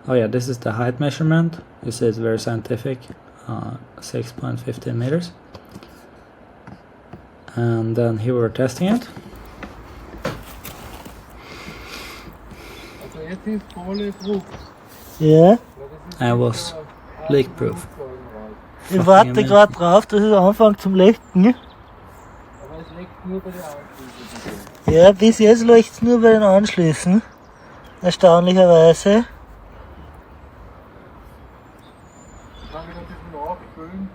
Oh yeah, this is the height measurement. You see it's very scientific. 6.15 meters. And then here we're testing it. Also jetzt ist volle Druck. Ja. And it was leak proof. Ich warte gerade drauf, dass es anfängt zum Lecken. Aber es leckt nur bei der Anschlüsse. Ja, bis jetzt leuchtet es nur bei den Anschlüssen. Erstaunlicherweise. Kann ich noch ein bisschen nachfüllen,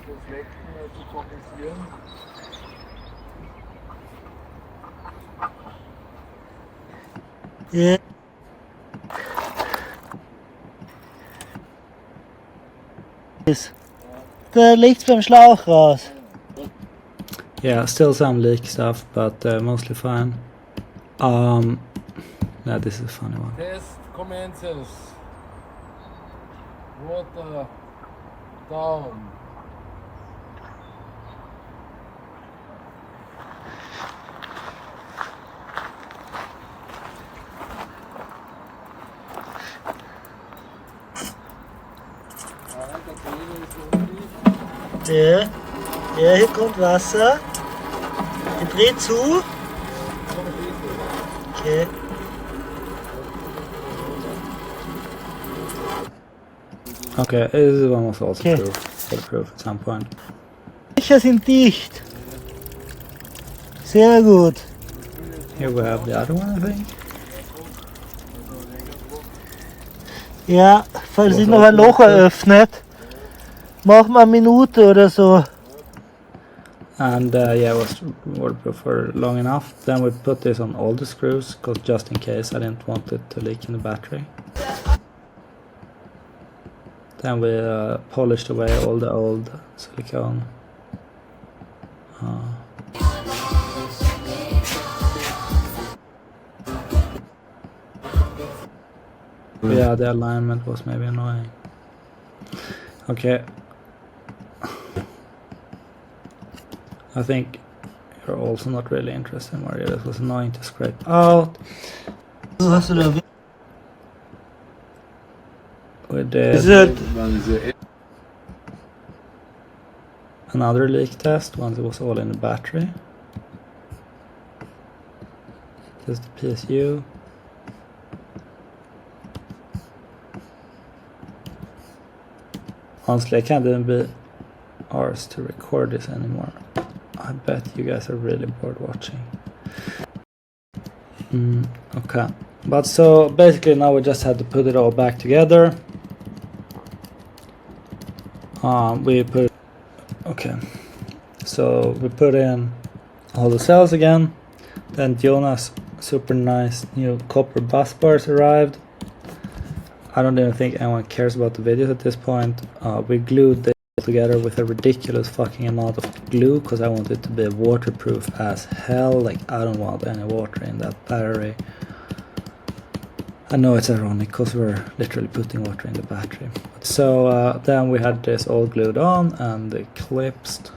das Lecken zu kompensieren. Ja. Da liegt's beim Schlauch raus. Yeah, still some leak stuff, but mostly fine. Yeah, this is a funny one. Test commences. Water down. Ja. Ja, hier kommt Wasser. Ich dreh zu. Okay. Okay, this one was also Okay. proof at some point. Löcher sind dicht. Sehr gut. Here we have the other one, I think. Ja, falls sich noch ein Loch eröffnet, machen wir eine Minute oder so. And yeah, it was waterproof for long enough. Then we put this on all the screws, because just in case I didn't want it to leak in the battery. Then we polished away all the old silicone. Yeah, the alignment was maybe annoying. Okay. I think you're also not really interested, Maria. This was annoying to scrape out. Was hast du da? We Das ist did. halt, Dann diese another leak test once it was all in the battery. This is the PSU. Honestly, I can't even be arsed to record this anymore. I bet you guys are really bored watching. Okay, but so basically now we just had to put it all back together. So we put in all the cells again. Then Jonas' super nice new copper bus bars arrived. I don't even think anyone cares about the videos at this point. We glued this together with a ridiculous fucking amount of glue because I want it to be waterproof as hell. Like, I don't want any water in that battery. I know it's ironic because we're literally putting water in the battery. So then we had this all glued on and clipsed.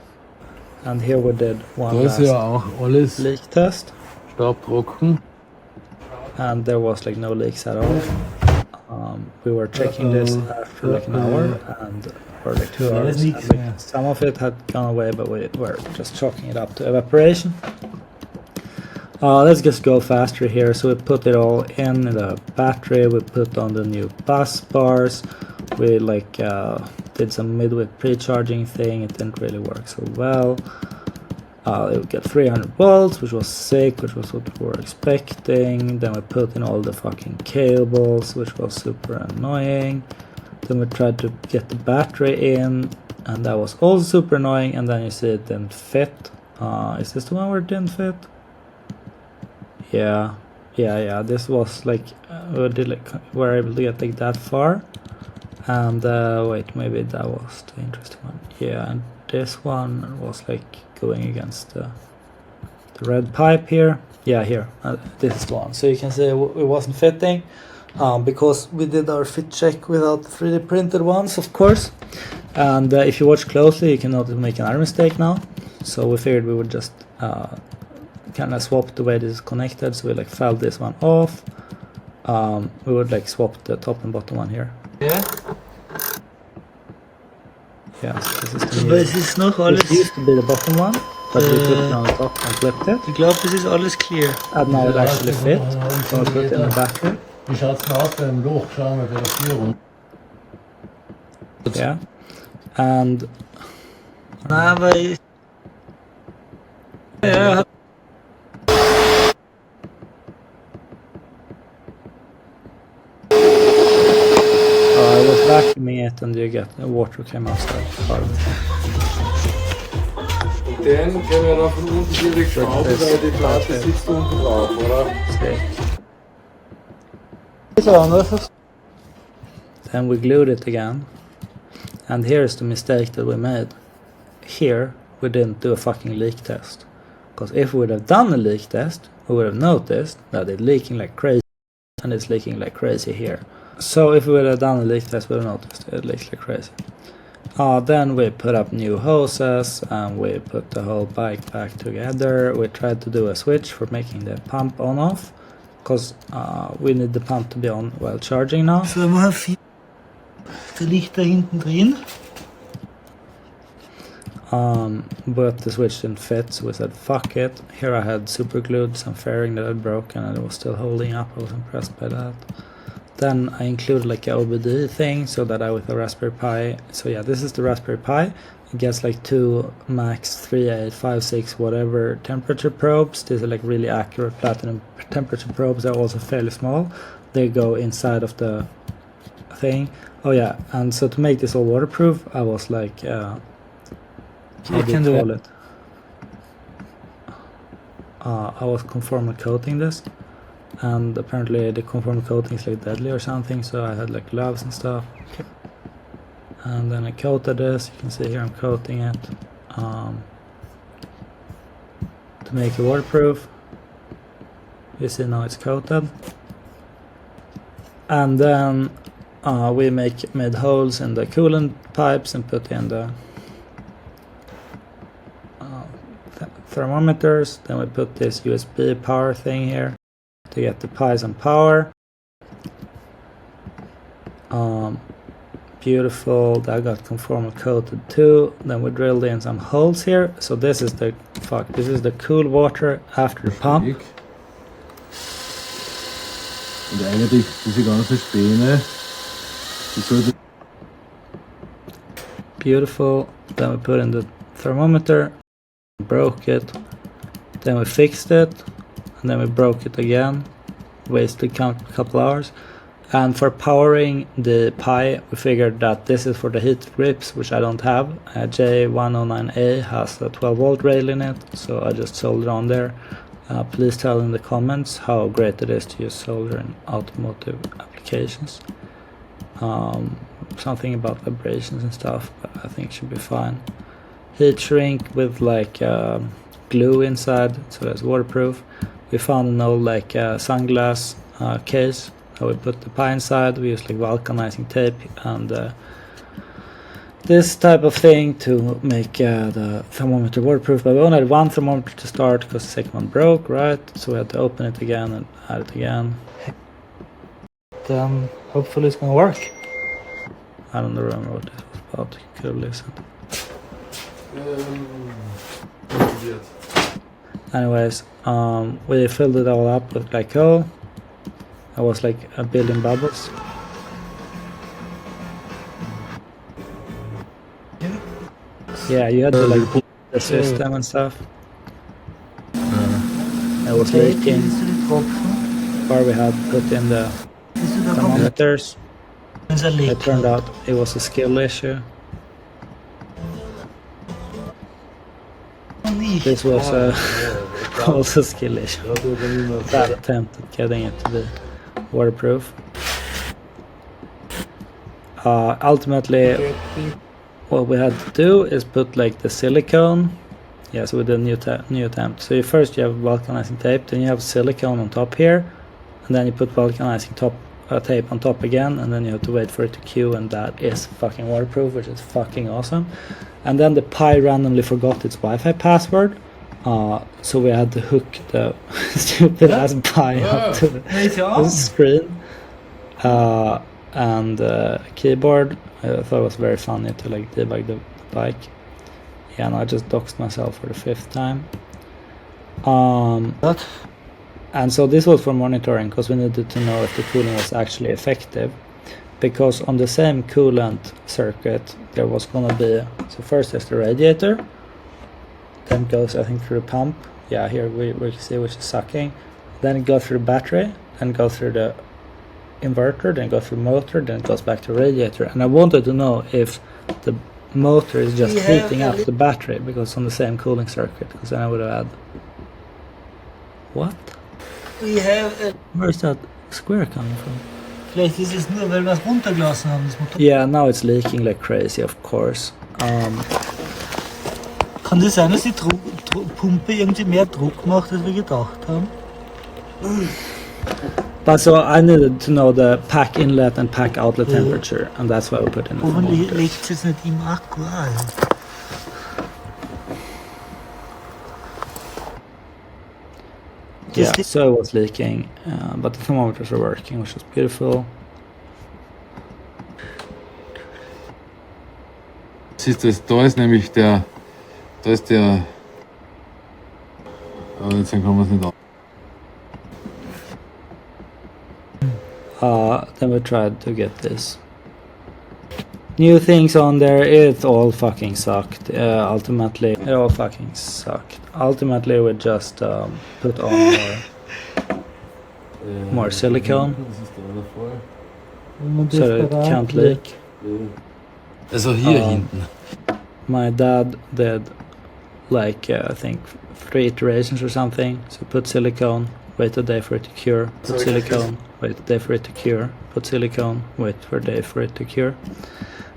And here we did one last leak test. And there was like no leaks at all. We were checking this after like an hour or like 2 hours. And, like, some of it had gone away, but we were just chalking it up to evaporation. Let's just go faster here. So we put it all in the battery. We put on the new bus bars. We like did some midway pre-charging thing. It didn't really work so well. It would get 300 volts, which was sick, which was what we were expecting. Then we put in all the fucking cables, which was super annoying. Then we tried to get the battery in, and that was also super annoying. And then you see it didn't fit. Is this the one where it didn't fit? Yeah. This was like we were able to get like that far. And wait, maybe that was the interesting one. Yeah, and this one was like going against the red pipe here. Yeah, here. This is the one. So you can see it wasn't fitting because we did our fit check without the 3D printed ones, of course. And if you watch closely, you can notice we make another mistake now. So we figured we would just kind of swap the way this is connected. So we like fell this one off. We would like swap the top and bottom one here. Yeah. Yeah, so this is the Aber es ist noch alles. This used to be the bottom one, but we put it on the top and flipped it. Ich glaube, es ist alles clear. And now it actually fit. So we put it in the battery. Wie schaut's denn aus beim Loch? Schauen wir bei der Führung. Yeah. And Nein, aber ja. I was vacuuming it and you get the water came outside. Und den können wir dann von unten direkt schrauben, weil die Platte sitzt unten drauf, oder? Then we glued it again. And here's the mistake that we made. Here we didn't do a fucking leak test. Because if we would have done a leak test, we would have noticed that it's leaking like crazy and it's leaking like crazy here. So if we would have done a leak test, we would have noticed it leaks like crazy. Then we put up new hoses and we put the whole bike back together. We tried to do a switch for making the pump on off because we need the pump to be on while charging now. So, wir haben 4 Lichter hinten drin. But the switch didn't fit, so we said fuck it. Here I had super glued some fairing that had broken and it was still holding up. I was impressed by that. Then I included like a OBD thing so that with a Raspberry Pi. So yeah, this is the Raspberry Pi. It gets like 2 max 3, 8, 5, 6 whatever temperature probes. These are like really accurate platinum temperature probes. They're also fairly small. They go inside of the thing. Oh yeah, and so to make this all waterproof, I was like how do you call it? I was conformal coating this. And apparently the conformal coating is like deadly or something, so I had like gloves and stuff. And then I coated this. You can see here I'm coating it to make it waterproof. You see now it's coated. And then we made holes in the coolant pipes and put in the thermometers. Then we put this USB power thing here to get the Pis on power. Beautiful. That got conformal coated too. Then we drilled in some holes here. So this is the this is the cool water after the pump. Und eigentlich diese ganzen Späne, die sollte. Beautiful. Then we put in the thermometer, broke it, then we fixed it, and then we broke it again, wasted a couple hours. And for powering the Pi, we figured that this is for the heat grips, which I don't have. J109A has a 12 volt rail in it, so I just soldered on there. Please tell in the comments how great it is to use solder in automotive applications. Something about vibrations and stuff, but I think it should be fine. Heat shrink with like glue inside, so that's waterproof. We found an old like sunglass case. So we put the Pi inside. We use like vulcanizing tape and this type of thing to make the thermometer waterproof. But we only had one thermometer to start because the second one broke, right? So we had to open it again and add it again. Then hopefully it's gonna work. I don't remember what this was about. You could have listened. Anyways, we filled it all up with glycol. I was like a billion bubbles. Yeah, you had to like pull the system and stuff. It was leaking where we had put in the thermometers. It turned out it was a skill issue. This was also a skill issue. Bad attempt at getting it to be waterproof. Ultimately, what we had to do is put like the silicone. Yeah, so with the new attempt. So first you have vulcanizing tape, then you have silicone on top here, and then you put vulcanizing tape on top again, and then you have to wait for it to cure, and that is fucking waterproof, which is fucking awesome. And then the Pi randomly forgot its Wi-Fi password, so we had to hook the stupid ass Pi up to the screen and keyboard. I thought it was very funny to like debug the bike. Yeah, and I just doxed myself for the 5th time. And so this was for monitoring because we needed to know if the cooling was actually effective. Because on the same coolant circuit there was gonna be, so first there's the radiator, then it goes I think through the pump. Yeah, here we can see which is sucking. Then it goes through the battery, then go through the inverter, then go through motor, then it goes back to radiator. And I wanted to know if the motor is just heating up the battery because on the same cooling circuit, because then I would have had what? We have a... Where is that square coming from? Vielleicht ist es nur, weil wir es runtergelassen haben, das Motor. Yeah, now it's leaking like crazy, of course. Kann das sein, dass die Pumpe irgendwie mehr Druck macht, als wir gedacht haben? But so I needed to know the pack inlet and pack outlet temperature, and that's why we put in the Hoffentlich liegt es jetzt nicht im Akku ein. Yeah, so it was leaking, but the thermometers were working, which was beautiful. Da ist nämlich der, jetzt kann man es nicht auf. Then we tried to get this new things on there. It all fucking sucked. Ultimately, it all fucking sucked. Ultimately, we just put on more silicone so that it can't leak. Also hier hinten. My dad did like I think 3 iterations or something. So put silicone, wait a day for it to cure, put silicone, wait a day for it to cure, put silicone, wait for a day for it to cure.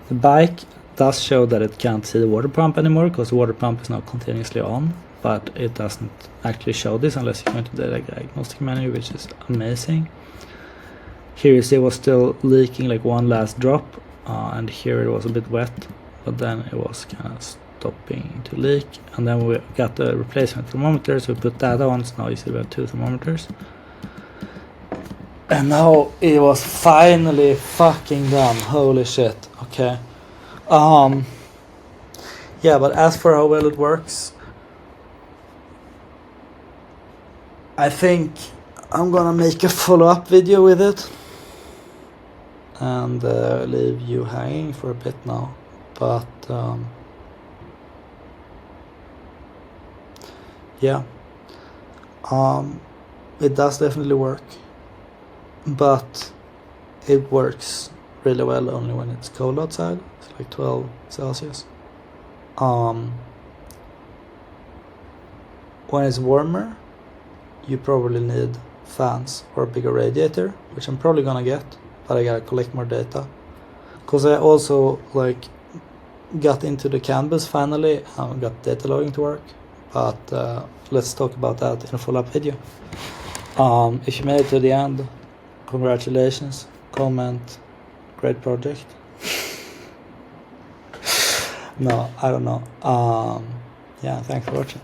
The bike does show that it can't see the water pump anymore because the water pump is not continuously on, but it doesn't actually show this unless you go into the diagnostic menu, which is amazing. Here you see it was still leaking like one last drop, and here it was a bit wet, but then it was kind of stopping to leak. And then we got the replacement thermometer, so we put that on, so now you see we have 2 thermometers. And now it was finally fucking done. Holy shit. Okay. Yeah, but as for how well it works, I think I'm gonna make a follow-up video with it and leave you hanging for a bit now. But yeah, it does definitely work, but it works really well only when it's cold outside. It's like 12 Celsius. When it's warmer, you probably need fans or a bigger radiator, which I'm probably gonna get, but I gotta collect more data. Cause I also like got into the canvas finally and got data logging to work. But let's talk about that in a follow-up video. If you made it to the end, congratulations. Comment, great project. No, I don't know. Yeah, thanks for watching.